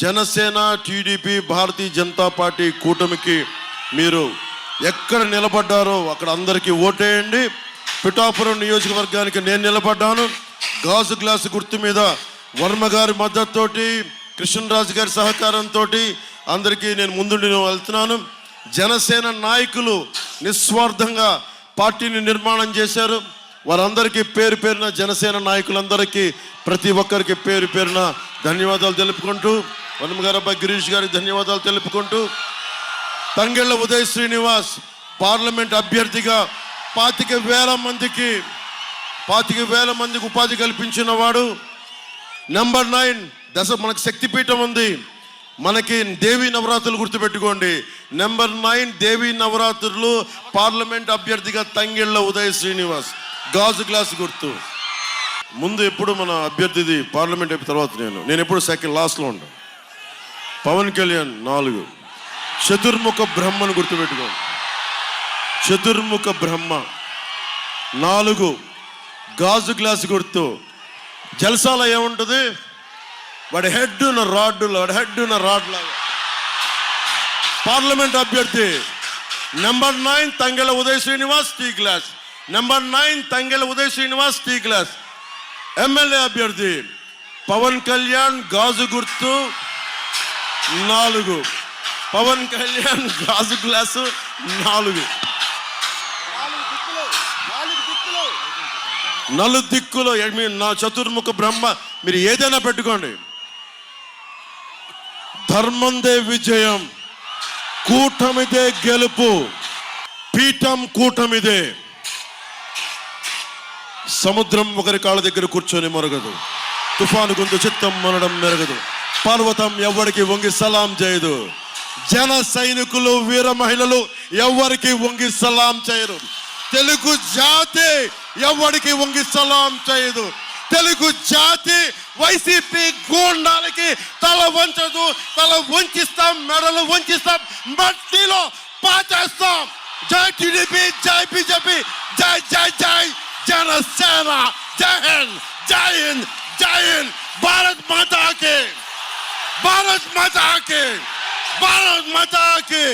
Janasena, TDP, Bharatiya Janata party కూటమికి మీరు ఎక్కడ నిలబడ్డారో అక్కడ అందరికీ ఓటేయండి. పిఠాపురం నియోజకవర్గానికి నేను నిలబడ్డాను. గాజు గ్లాసు గుర్తు మీద వర్మ గారి మద్దతుతోటి, కృష్ణరాజు గారి సహకారంతో అందరికీ నేను ముందుండి వెళ్తున్నాను. జనసేన నాయకులు నిస్వార్థంగా పార్టీని నిర్మాణం చేశారు. వారందరికీ పేరు పేరున, జనసేన నాయకులందరికీ ప్రతి ఒక్కరికి పేరు పేరున ధన్యవాదాలు తెలుపుకుంటూ, వర్మ గారు అబ్బాయి గిరీష్ గారికి ధన్యవాదాలు తెలుపుకుంటూ, తంగెళ్ళ ఉదయ్ శ్రీనివాస్ పార్లమెంట్ అభ్యర్థిగా 25,000 మందికి ఉపాధి కల్పించిన వాడు. నెంబర్ 9 మనకు శక్తిపీఠం ఉంది, మనకి దేవీ నవరాత్రులు గుర్తుపెట్టుకోండి. నెంబర్ 9 దేవీ నవరాత్రులు పార్లమెంట్ అభ్యర్థిగా తంగెళ్ళ ఉదయ్ శ్రీనివాస్, గాజు గ్లాసు గుర్తు. ముందు ఎప్పుడు మన అభ్యర్థిది పార్లమెంట్ అయిపోయిన తర్వాత నేను ఎప్పుడు సెకండ్ లాస్ట్లో ఉంటాను. పవన్ కళ్యాణ్ 4 చతుర్ముఖ బ్రహ్మను గుర్తుపెట్టుకోండి. చతుర్ముఖ బ్రహ్మ 4 గాజు గ్లాసు గుర్తు. జల్సాలో ఏముంటుంది? వాడి హెడ్ ఉన్న రాడ్ లాగా. పార్లమెంట్ అభ్యర్థి number 9 Tangella Uday Srinivas, tea glass. Number 9 Tangella Uday Srinivas, tea glass. MLA అభ్యర్థి పవన్ కళ్యాణ్, గాజు గుర్తు 4. పవన్ కళ్యాణ్ గాజు గ్లాసు 4. నలుదిక్కులో నా చతుర్ముఖ బ్రహ్మ. మీరు ఏదైనా పెట్టుకోండి. ధర్మందే విజయం, కూటమిదే గెలుపు, పీఠం కూటమిదే. సముద్రం ఒకరి కాళ్ళ దగ్గర కూర్చొని మొరగదు, తుఫాను గొంతు చిత్తం మనడం మెరగదు, పర్వతం ఎవ్వరికి వంగి సలాం చేయదు, జన సైనికులు వీర మహిళలు ఎవ్వరికి వంగి సలాం చేయరు, తెలుగు జాతి ఎవ్వరికి వంగి సలాం చేయదు, తెలుగు జాతి వైసీపీ గూండాలకి తల వంచదు, తల వంచిస్తాం, మెడలు వంచిస్తాం, మట్టిలో పాచేస్తాం. జై టీడీపీ, జై బీజేపీ, జై జై జై జనసేన. జై హింద్, జై హింద్, జై హింద్. భారత్ మాతా కి, భారత్ మాతా కి, భారత్ మాతా కి.